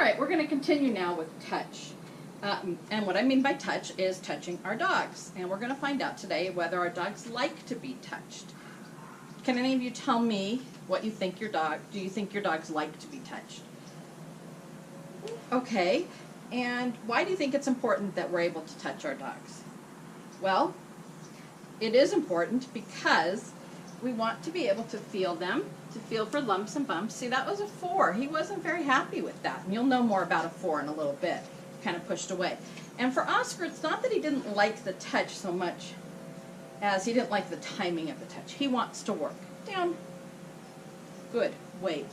right, we're going to continue now with touch. And what I mean by touch is touching our dogs. And we're going to find out today whether our dogs like to be touched. Can any of you tell me what you think do you think your dogs like to be touched? Okay, and why do you think it's important that we're able to touch our dogs? Well, it is important because we want to be able to feel them, to feel for lumps and bumps. See, that was a 4. He wasn't very happy with that. And you'll know more about a 4 in a little bit. Kind of pushed away. And for Oscar, it's not that he didn't like the touch so much as he didn't like the timing of the touch. He wants to work. Down. Good. Wait.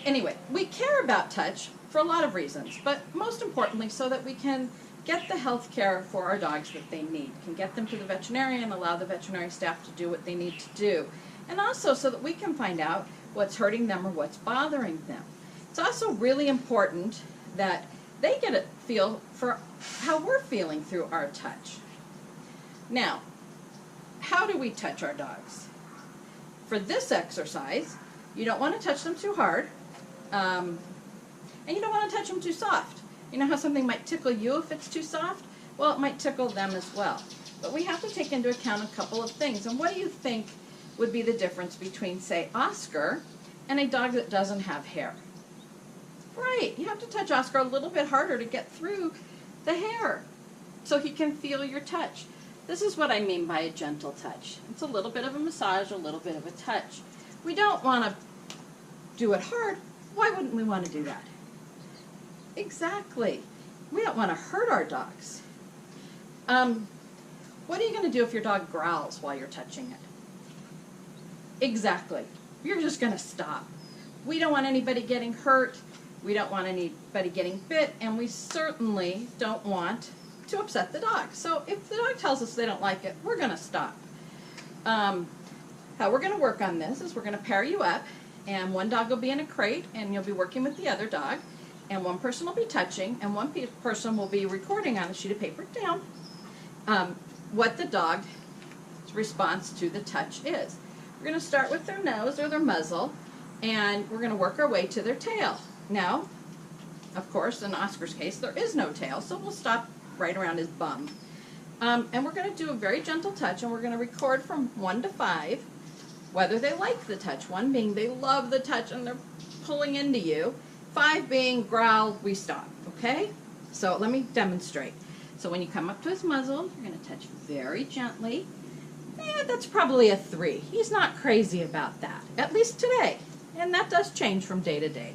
Anyway, we care about touch for a lot of reasons, but most importantly so that we can get the health care for our dogs that they need, can get them to the veterinarian, allow the veterinary staff to do what they need to do, and also so that we can find out what's hurting them or what's bothering them. It's also really important that they get a feel for how we're feeling through our touch. Now, how do we touch our dogs? For this exercise, you don't want to touch them too hard, and you don't want to touch them too soft. You know how something might tickle you if it's too soft? Well, it might tickle them as well. But we have to take into account a couple of things. And what do you think would be the difference between, say, Oscar and a dog that doesn't have hair? Right, you have to touch Oscar a little bit harder to get through the hair so he can feel your touch. This is what I mean by a gentle touch. It's a little bit of a massage, a little bit of a touch. We don't want to do it hard. Why wouldn't we want to do that? Exactly. We don't want to hurt our dogs. What are you going to do if your dog growls while you're touching it? Exactly. You're just going to stop. We don't want anybody getting hurt. We don't want anybody getting bit, and we certainly don't want to upset the dog. So if the dog tells us they don't like it, we're going to stop. How we're going to work on this is we're going to pair you up, and one dog will be in a crate, and you'll be working with the other dog, and one person will be touching, and one person will be recording on a sheet of paper down what the dog's response to the touch is. We're going to start with their nose or their muzzle, and we're going to work our way to their tail. Now, of course, in Oscar's case, there is no tail, so we'll stop right around his bum. And we're going to do a very gentle touch, and we're going to record from 1 to 5 whether they like the touch. 1 being they love the touch and they're pulling into you. 5 being growl, we stop, okay? So let me demonstrate. So when you come up to his muzzle, you're going to touch very gently. That's probably a 3. He's not crazy about that, at least today. And that does change from day to day.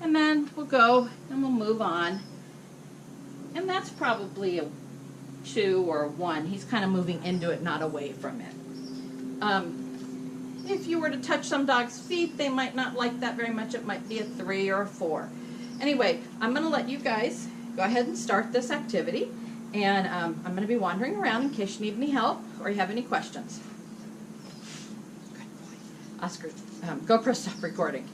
And then we'll go and we'll move on. And that's probably a 2 or a 1. He's kind of moving into it, not away from it. If you were to touch some dogs' feet, they might not like that very much. It might be a 3 or a 4. Anyway, I'm going to let you guys go ahead and start this activity. And I'm going to be wandering around in case you need any help or you have any questions. Good boy. Oscar, GoPro, stop recording.